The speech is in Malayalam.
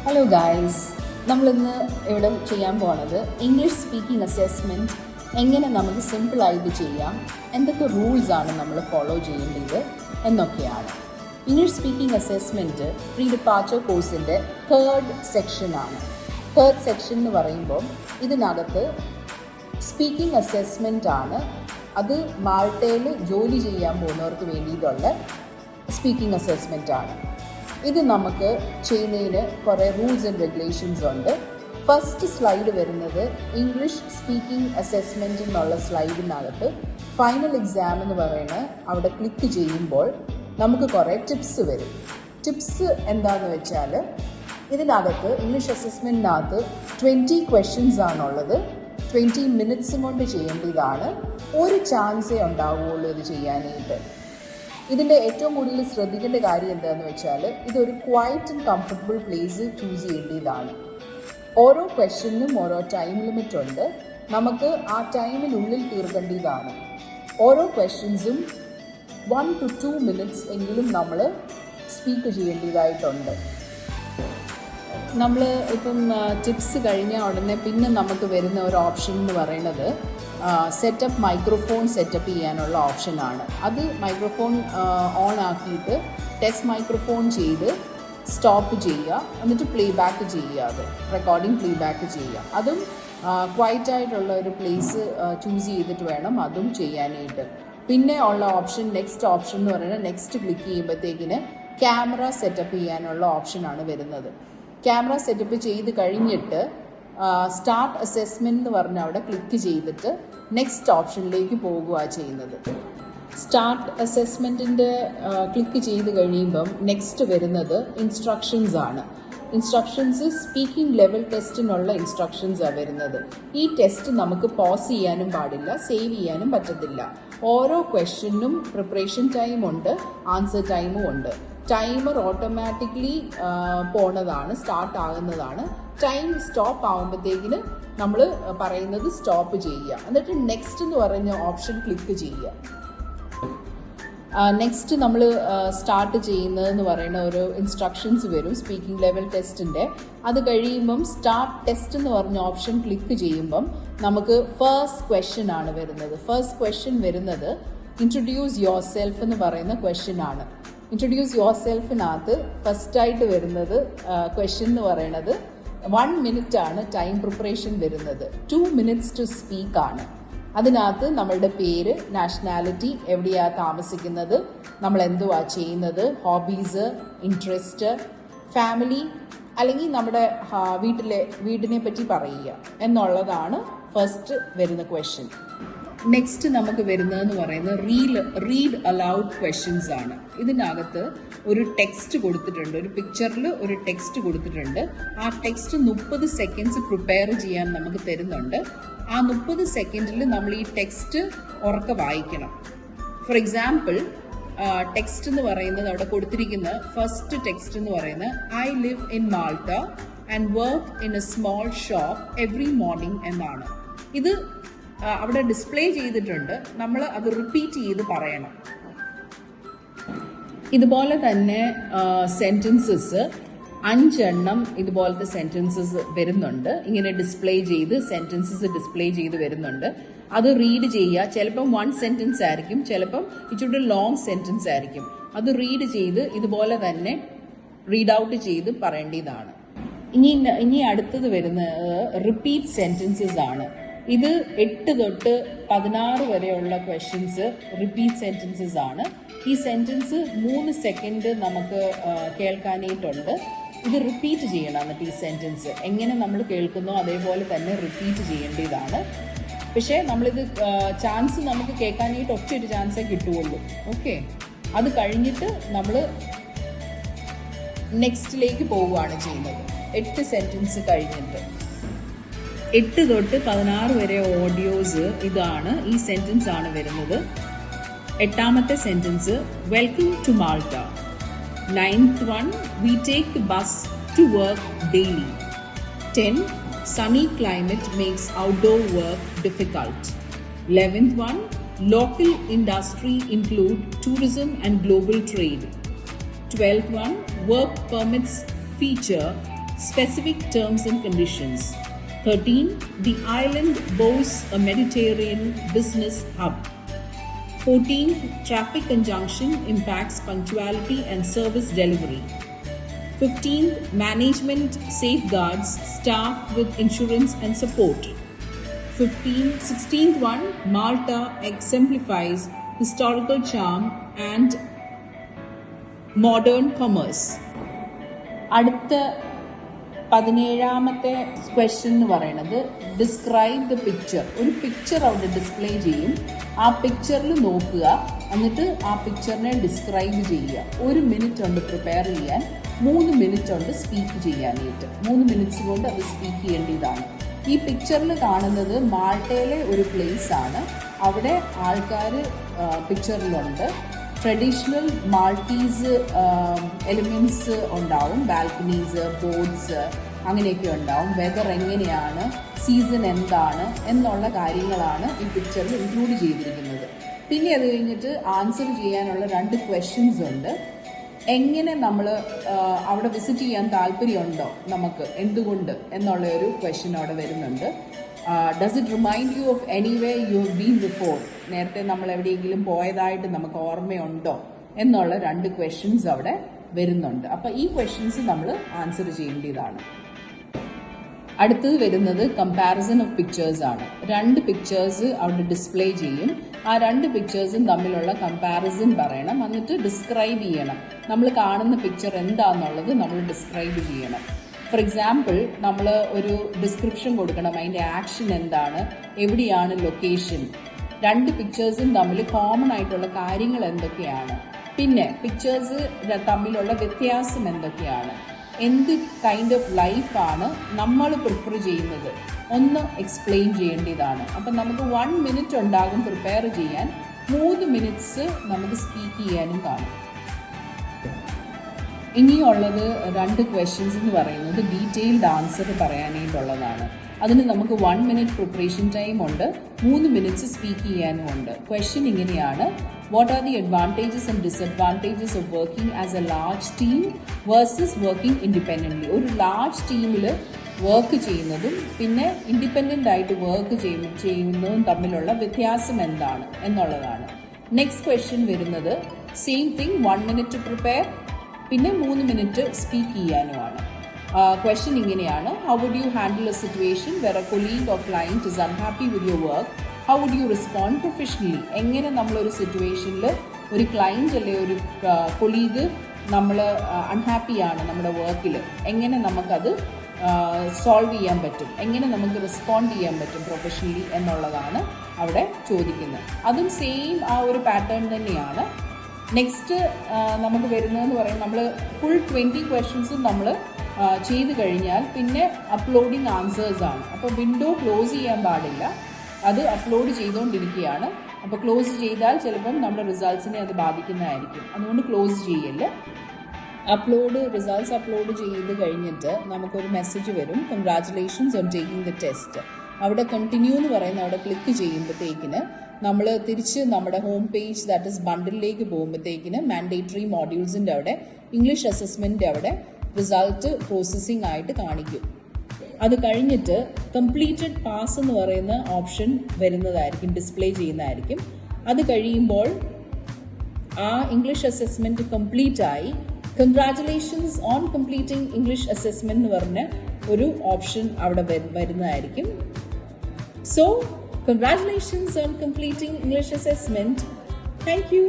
ഹലോ ഗായ്സ്, നമ്മളിന്ന് ഇവിടെ ചെയ്യാൻ പോണത് ഇംഗ്ലീഷ് സ്പീക്കിംഗ് അസസ്മെൻറ്റ് എങ്ങനെ നമുക്ക് സിമ്പിളായിട്ട് ചെയ്യാം, എന്തൊക്കെ റൂൾസാണ് നമ്മൾ ഫോളോ ചെയ്യേണ്ടത് എന്നൊക്കെയാണ്. English speaking assessment pre departure കോഴ്സിൻ്റെ തേർഡ് സെക്ഷനാണ്. തേർഡ് സെക്ഷൻ എന്ന് പറയുമ്പോൾ ഇതിനകത്ത് സ്പീക്കിംഗ് അസസ്മെൻ്റ് ആണ്. അത് മാൾട്ടയിൽ ജോലി ചെയ്യാൻ പോകുന്നവർക്ക് വേണ്ടിയിട്ടുള്ള സ്പീക്കിംഗ് അസസ്മെൻ്റ് ആണ്. ഇത് നമുക്ക് ചെയ്യുന്നതിന് കുറേ റൂൾസ് ആൻഡ് റെഗുലേഷൻസ് ഉണ്ട്. ഫസ്റ്റ് സ്ലൈഡ് വരുന്നത് ഇംഗ്ലീഷ് സ്പീക്കിംഗ് അസസ്മെൻ്റ് എന്നുള്ള സ്ലൈഡിനകത്ത് ഫൈനൽ എക്സാം എന്ന് പറയുന്നത് അവിടെ ക്ലിക്ക് ചെയ്യുമ്പോൾ നമുക്ക് കുറേ ടിപ്സ് വരും. ടിപ്സ് എന്താണെന്ന് വെച്ചാൽ ഇതിനകത്ത് ഇംഗ്ലീഷ് അസസ്മെൻറ്റിനകത്ത് 20 ക്വസ്റ്റ്യൻസ് ആണുള്ളത്. 20 മിനിറ്റ്സും കൊണ്ട് ചെയ്യേണ്ടതാണ്. ഒരു ചാൻസേ ഉണ്ടാവുകയുള്ളൂ ഇത് ചെയ്യാനായിട്ട്. ഇതിൻ്റെ ഏറ്റവും കൂടുതൽ ശ്രദ്ധിക്കേണ്ട കാര്യം എന്താണെന്ന് വെച്ചാൽ ഇതൊരു quiet and comfortable place choose ചെയ്യേണ്ടതാണ്. ഓരോ ക്വസ്റ്റ്യനും ഓരോ ടൈം ലിമിറ്റ് ഉണ്ട്. നമുക്ക് ആ ടൈമിനുള്ളിൽ തീർക്കേണ്ടതാണ്. ഓരോ ക്വസ്റ്റ്യൻസും 1 to 2 മിനിറ്റ്സ് എങ്കിലും നമ്മൾ സ്പീക്ക് ചെയ്യേണ്ടതായിട്ടുണ്ട്. നമ്മൾ ഇപ്പം ടിപ്സ് കഴിഞ്ഞ ഉടനെ പിന്നെ നമുക്ക് വരുന്ന ഒരു ഓപ്ഷൻ എന്ന് പറയുന്നത് സെറ്റപ്പ് മൈക്രോഫോൺ സെറ്റപ്പ് ചെയ്യാനുള്ള ഓപ്ഷനാണ്. അത് മൈക്രോഫോൺ ഓൺ ആക്കിയിട്ട് ടെസ്റ്റ് മൈക്രോഫോൺ ചെയ്ത് സ്റ്റോപ്പ് ചെയ്യുക, എന്നിട്ട് പ്ലേ ബാക്ക് ചെയ്യുക. അത് റെക്കോർഡിംഗ് പ്ലേ ബാക്ക് ചെയ്യുക. അതും ക്വയറ്റായിട്ടുള്ള ഒരു പ്ലേസ് ചൂസ് ചെയ്തിട്ട് വേണം അതും ചെയ്യാനായിട്ട്. പിന്നെ ഉള്ള ഓപ്ഷൻ നെക്സ്റ്റ് ഓപ്ഷൻ എന്ന് പറയുന്നത് നെക്സ്റ്റ് ക്ലിക്ക് ചെയ്യുമ്പോഴത്തേക്കിന് ക്യാമറ സെറ്റപ്പ് ചെയ്യാനുള്ള ഓപ്ഷനാണ് വരുന്നത്. ക്യാമറ സെറ്റപ്പ് ചെയ്ത് കഴിഞ്ഞിട്ട് സ്റ്റാർട്ട് അസസ്മെൻറ്റ് എന്ന് പറഞ്ഞ് അവിടെ ക്ലിക്ക് ചെയ്തിട്ട് നെക്സ്റ്റ് ഓപ്ഷനിലേക്ക് പോകുക ചെയ്യുന്നത്. സ്റ്റാർട്ട് അസസ്മെൻറ്റിൻ്റെ ക്ലിക്ക് ചെയ്ത് കഴിയുമ്പം നെക്സ്റ്റ് വരുന്നത് ഇൻസ്ട്രക്ഷൻസ് ആണ്. ഇൻസ്ട്രക്ഷൻസ് സ്പീക്കിംഗ് ലെവൽ ടെസ്റ്റിനുള്ള ഇൻസ്ട്രക്ഷൻസാണ് വരുന്നത്. ഈ ടെസ്റ്റ് നമുക്ക് പോസ് ചെയ്യാനും പാടില്ല, സേവ് ചെയ്യാനും പറ്റത്തില്ല. ഓരോ ക്വസ്റ്റ്യനും പ്രിപ്പറേഷൻ ടൈമുണ്ട്, ആൻസർ ടൈമും ഉണ്ട്. ടൈമർ ഓട്ടോമാറ്റിക്കലി പോണതാണ്, സ്റ്റാർട്ട് ആകുന്നതാണ്. ടൈം സ്റ്റോപ്പ് ആകുമ്പോഴത്തേക്കിന് നമ്മൾ പറയുന്നത് സ്റ്റോപ്പ് ചെയ്യുക, എന്നിട്ട് നെക്സ്റ്റ് എന്ന് പറഞ്ഞ ഓപ്ഷൻ ക്ലിക്ക് ചെയ്യുക. നെക്സ്റ്റ് നമ്മൾ സ്റ്റാർട്ട് ചെയ്യുന്നതെന്ന് പറയുന്ന ഒരു ഇൻസ്ട്രക്ഷൻസ് വരും സ്പീക്കിംഗ് ലെവൽ ടെസ്റ്റിൻ്റെ. അത് കഴിയുമ്പം സ്റ്റാർട്ട് ടെസ്റ്റ് എന്ന് പറഞ്ഞ ഓപ്ഷൻ ക്ലിക്ക് ചെയ്യുമ്പം നമുക്ക് ഫസ്റ്റ് ക്വസ്റ്റ്യൻ ആണ് വരുന്നത്. ഫസ്റ്റ് ക്വസ്റ്റ്യൻ വരുന്നത് ഇൻട്രൊഡ്യൂസ് യുവർ സെൽഫ് എന്ന് പറയുന്ന ക്വസ്റ്റ്യൻ ആണ്. ഇൻട്രൊഡ്യൂസ് യുവർ സെൽഫിനകത്ത് ഫസ്റ്റായിട്ട് വരുന്നത് ക്വസ്റ്റ്യൻ എന്ന് പറയുന്നത് 1 മിനിറ്റ് ആണ് ടൈം പ്രിപ്പറേഷൻ വരുന്നത്. 2 മിനിറ്റ്സ് ടു സ്പീക്ക് ആണ്. അതിനകത്ത് നമ്മളുടെ പേര്, നാഷണാലിറ്റി, എവിടെയാണ് താമസിക്കുന്നത്, നമ്മൾ എന്തുവാ ചെയ്യുന്നത്, ഹോബീസ്, ഇൻട്രസ്റ്റ്, ഫാമിലി, അല്ലെങ്കിൽ നമ്മുടെ വീടിനെ പറ്റി പറയുക എന്നുള്ളതാണ് ഫസ്റ്റ് വരുന്ന ക്വസ്റ്റ്യൻ. നെക്സ്റ്റ് നമുക്ക് വരുന്നതെന്ന് പറയുന്നത് റീഡ് അലൗഡ് ക്വസ്റ്റ്യൻസ് ആണ്. ഇതിനകത്ത് ഒരു ടെക്സ്റ്റ് കൊടുത്തിട്ടുണ്ട്, ഒരു പിക്ചറിൽ ഒരു ടെക്സ്റ്റ് കൊടുത്തിട്ടുണ്ട്. ആ ടെക്സ്റ്റ് 30 സെക്കൻഡ്സ് പ്രിപ്പയർ ചെയ്യാൻ നമുക്ക് തരുന്നുണ്ട്. ആ 30 സെക്കൻഡിൽ നമ്മൾ ഈ ടെക്സ്റ്റ് ഉറക്കെ വായിക്കണം. ഫോർ എക്സാമ്പിൾ ടെക്സ്റ്റ് എന്ന് പറയുന്നത് അവിടെ കൊടുത്തിരിക്കുന്ന ഫസ്റ്റ് ടെക്സ്റ്റ് എന്ന് പറയുന്നത് I live in Malta and work in A small shop every morning എന്നാണ്. ഇത് അവിടെ ഡിസ്പ്ലേ ചെയ്തിട്ടുണ്ട്. നമ്മൾ അത് റിപ്പീറ്റ് ചെയ്ത് പറയണം. ഇതുപോലെ തന്നെ സെൻറ്റൻസസ് 5 എണ്ണം ഇതുപോലത്തെ സെൻറ്റൻസസ് വരുന്നുണ്ട്. ഇങ്ങനെ ഡിസ്പ്ലേ ചെയ്ത് സെൻറ്റൻസസ് ഡിസ്പ്ലേ ചെയ്ത് വരുന്നുണ്ട്. അത് റീഡ് ചെയ്യുക. ചിലപ്പം 1 സെൻറ്റൻസ് ആയിരിക്കും, ചിലപ്പം ഇച്ചിരി ലോങ് സെൻറ്റൻസ് ആയിരിക്കും. അത് റീഡ് ചെയ്ത് ഇതുപോലെ തന്നെ റീഡ് ഔട്ട് ചെയ്ത് പറയേണ്ടതാണ്. ഇനി അടുത്തത് വരുന്നത് റിപ്പീറ്റ് സെൻറ്റൻസസ് ആണ്. ഇത് 8 തൊട്ട് 16 വരെയുള്ള ക്വസ്റ്റ്യൻസ് റിപ്പീറ്റ് സെൻറ്റൻസസ് ആണ്. ഈ സെൻറ്റൻസ് 3 സെക്കൻഡ് നമുക്ക് കേൾക്കാനായിട്ടുണ്ട്. ഇത് റിപ്പീറ്റ് ചെയ്യണം. എന്നിട്ട് ഈ സെൻറ്റൻസ് എങ്ങനെ നമ്മൾ കേൾക്കുന്നോ അതേപോലെ തന്നെ റിപ്പീറ്റ് ചെയ്യേണ്ടതാണ്. പക്ഷേ നമ്മളിത് ചാൻസ് നമുക്ക് കേൾക്കാനായിട്ട് ഒറ്റയൊരു ചാൻസേ കിട്ടുകയുള്ളൂ. ഓക്കെ, അത് കഴിഞ്ഞിട്ട് നമ്മൾ നെക്സ്റ്റിലേക്ക് പോവുകയാണ് ചെയ്യുന്നത്. 8 സെൻറ്റൻസ് കഴിഞ്ഞിട്ട് 8 തൊട്ട് 16 വരെ ഓഡിയോസ് ഇതാണ്. ഈ സെൻറ്റൻസ് ആണ് വരുന്നത്. 8ാമത്തെ sentence welcome to Malta. 9th one we take the bus to work daily. 10 sunny climate makes outdoor work difficult. 11th one local industry include tourism and global trade. 12th one work permits feature specific terms and conditions. 13. The island boasts a Mediterranean business hub. 14. Traffic congestion impacts punctuality and service delivery. 15. Management safeguards staff with insurance and support. 16th one, Malta exemplifies historical charm and modern commerce. അടുത്ത 17ാമത്തെ ക്വസ്റ്റ്യൻ എന്ന് പറയുന്നത് ഡിസ്ക്രൈബ് ദ പിക്ചർ. ഒരു പിക്ചർ അവിടെ ഡിസ്പ്ലേ ചെയ്യും, ആ പിക്ചറിൽ നോക്കുക, എന്നിട്ട് ആ പിക്ചറിനെ ഡിസ്ക്രൈബ് ചെയ്യുക. 1 മിനിറ്റ് ഉണ്ട് പ്രിപ്പയർ ചെയ്യാൻ, 3 മിനിറ്റ് ഉണ്ട് സ്പീക്ക് ചെയ്യാനായിട്ട്. 3 മിനിറ്റ്സ് കൊണ്ട് അത് സ്പീക്ക് ചെയ്യേണ്ടതാണ്. ഈ പിക്ചറിൽ കാണുന്നത് മാൾട്ടയിലെ ഒരു പ്ലേസ് ആണ്. അവിടെ ആൾക്കാർ പിക്ചറിലുണ്ട്. ട്രഡീഷണൽ മാൾട്ടീസ് എലിമെൻറ്റ്സ് ഉണ്ടാവും, ബാൽക്കണീസ്, ബോർഡ്സ് അങ്ങനെയൊക്കെ ഉണ്ടാവും. വെതർ എങ്ങനെയാണ്, സീസൺ എന്താണ് എന്നുള്ള കാര്യങ്ങളാണ് ഈ പിക്ചറിൽ ഇൻക്ലൂഡ് ചെയ്തിരിക്കുന്നത്. പിന്നെ അത് കഴിഞ്ഞിട്ട് ആൻസർ ചെയ്യാനുള്ള 2 ക്വസ്റ്റ്യൻസ് ഉണ്ട്. എങ്ങനെ നമ്മൾ അവിടെ വിസിറ്റ് ചെയ്യാൻ താല്പര്യമുണ്ടോ നമുക്ക്, എന്തുകൊണ്ട് എന്നുള്ള ഒരു ക്വസ്റ്റ്യൻ അവിടെ വരുന്നുണ്ട്. Does it remind you of anyway you have been before, നേരത്തെ നമ്മൾ എവിടെയെങ്കിലും പോയതായിട്ട് നമുക്ക് ഓർമ്മയുണ്ടോ എന്നുള്ള 2 ക്വസ്റ്റ്യൻസ് അവിടെ വരുന്നുണ്ട്. അപ്പം ഈ ക്വസ്റ്റ്യൻസ് നമ്മൾ ആൻസർ ചെയ്യേണ്ടതാണ്. അടുത്തത് വരുന്നത് കമ്പാരിസൺ ഓഫ് പിക്ചേഴ്സ് ആണ്. 2 പിക്ചേഴ്സ് അവിടെ ഡിസ്പ്ലേ ചെയ്യും. ആ 2 പിക്ചേഴ്സും തമ്മിലുള്ള കമ്പാരിസൺ പറയണം, എന്നിട്ട് ഡിസ്ക്രൈബ് ചെയ്യണം. നമ്മൾ കാണുന്ന പിക്ചർ എന്താണെന്നുള്ളത് നമ്മൾ ഡിസ്ക്രൈബ് ചെയ്യണം. ഫോർ എക്സാമ്പിൾ, നമ്മൾ ഒരു ഡിസ്ക്രിപ്ഷൻ കൊടുക്കണം, അതിൻ്റെ ആക്ഷൻ എന്താണ്, എവിടെയാണ് ലൊക്കേഷൻ, 2 പിക്ചേഴ്സും തമ്മിൽ കോമൺ ആയിട്ടുള്ള കാര്യങ്ങൾ എന്തൊക്കെയാണ്, പിന്നെ പിക്ചേഴ്സ് തമ്മിലുള്ള വ്യത്യാസം എന്തൊക്കെയാണ്, എന്ത് കൈൻഡ് ഓഫ് ലൈഫാണ് നമ്മൾ പ്രിഫർ ചെയ്യുന്നത് ഒന്ന് എക്സ്പ്ലെയിൻ ചെയ്യേണ്ടതാണ്. അപ്പം നമുക്ക് 1 മിനിറ്റ് ഉണ്ടാകും പ്രിപ്പയർ ചെയ്യാൻ, 3 മിനിറ്റ്സ് നമുക്ക് സ്പീക്ക് ചെയ്യാനും കാണും. ഇനിയുള്ളത് 2 ക്വസ്റ്റ്യൻസ് എന്ന് പറയുന്നത് ഡീറ്റെയിൽഡ് ആൻസർ പറയാനായിട്ടുള്ളതാണ്. അതിന് നമുക്ക് 1 മിനിറ്റ് പ്രിപ്പറേഷൻ ടൈം ഉണ്ട്, 3 മിനിറ്റ്സ് സ്പീക്ക് ചെയ്യാനും ഉണ്ട്. ക്വസ്റ്റ്യൻ ഇങ്ങനെയാണ്: what are the advantages and disadvantages of working as A large team versus working independently. ഒരു ലാർജ് ടീമിൽ വർക്ക് ചെയ്യുന്നതും പിന്നെ ഇൻഡിപെൻഡൻ്റ് ആയിട്ട് വർക്ക് ചെയ്യുന്നതും തമ്മിലുള്ള വ്യത്യാസം എന്താണ് എന്നുള്ളതാണ്. നെക്സ്റ്റ് ക്വസ്റ്റ്യൻ വരുന്നത് സെയിം തിങ്, 1 മിനിറ്റ് പ്രിപ്പയർ, പിന്നെ 3 മിനിറ്റ് സ്പീക്ക് ചെയ്യാനുമാണ്. ക്വസ്റ്റ്യൻ ഇങ്ങനെയാണ്: how would you handle a situation where a colleague or client is unhappy with your work? How would you respond professionally? എങ്ങനെ നമ്മളൊരു സിറ്റുവേഷനിൽ ഒരു ക്ലയൻറ്റ് അല്ലെ ഒരു കൊളീഗ് നമ്മൾ അൺഹാപ്പിയാണ് നമ്മുടെ വർക്കിൽ, എങ്ങനെ നമുക്കത് സോൾവ് ചെയ്യാൻ പറ്റും, എങ്ങനെ നമുക്ക് റെസ്പോണ്ട് ചെയ്യാൻ പറ്റും പ്രൊഫഷണലി എന്നുള്ളതാണ് അവിടെ ചോദിക്കുന്നത്. അതും സെയിം ആ ഒരു പാറ്റേൺ തന്നെയാണ്. നെക്സ്റ്റ് നമുക്ക് വരുന്നതെന്ന് പറയുന്നത് നമ്മൾ ഫുൾ 20 ക്വസ്റ്റ്യൻസും നമ്മൾ ചെയ്ത് കഴിഞ്ഞാൽ പിന്നെ അപ്ലോഡിങ് ആൻസേഴ്സാണ്. അപ്പോൾ വിൻഡോ ക്ലോസ് ചെയ്യാൻ പാടില്ല, അത് അപ്ലോഡ് ചെയ്തുകൊണ്ടിരിക്കുകയാണ്. അപ്പോൾ ക്ലോസ് ചെയ്താൽ ചിലപ്പം നമ്മുടെ റിസൾട്ട്സിനെ അത് ബാധിക്കുന്നതായിരിക്കും. അതുകൊണ്ട് ക്ലോസ് ചെയ്യല്ല. റിസൾട്ട്സ് അപ്ലോഡ് ചെയ്ത് കഴിഞ്ഞിട്ട് നമുക്കൊരു മെസ്സേജ് വരും, congratulations on taking the test. അവിടെ കണ്ടിന്യൂ എന്ന് പറയുന്ന അവിടെ ക്ലിക്ക് ചെയ്യുമ്പോഴത്തേക്കിന് നമ്മൾ തിരിച്ച് നമ്മുടെ ഹോം പേജ് ദാറ്റ് ഇസ് ബണ്ടിലേക്ക് പോകുമ്പോഴത്തേക്കിന് മാൻഡേറ്ററി മോഡ്യൂൾസിൻ്റെ അവിടെ ഇംഗ്ലീഷ് അസസ്മെൻറ്റ് അവിടെ റിസൾട്ട് പ്രോസസ്സിംഗ് ആയിട്ട് കാണിക്കും. അത് കഴിഞ്ഞിട്ട് കംപ്ലീറ്റഡ് പാസ് എന്ന് പറയുന്ന ഓപ്ഷൻ വരുന്നതായിരിക്കും, ഡിസ്പ്ലേ ചെയ്യുന്നതായിരിക്കും. അത് കഴിയുമ്പോൾ ആ ഇംഗ്ലീഷ് അസസ്മെൻറ്റ് കംപ്ലീറ്റ് ആയി, congratulations on completing English assessment എന്ന് പറഞ്ഞ ഒരു ഓപ്ഷൻ അവിടെ വരുന്നതായിരിക്കും. So congratulations on completing English assessment. Thank you.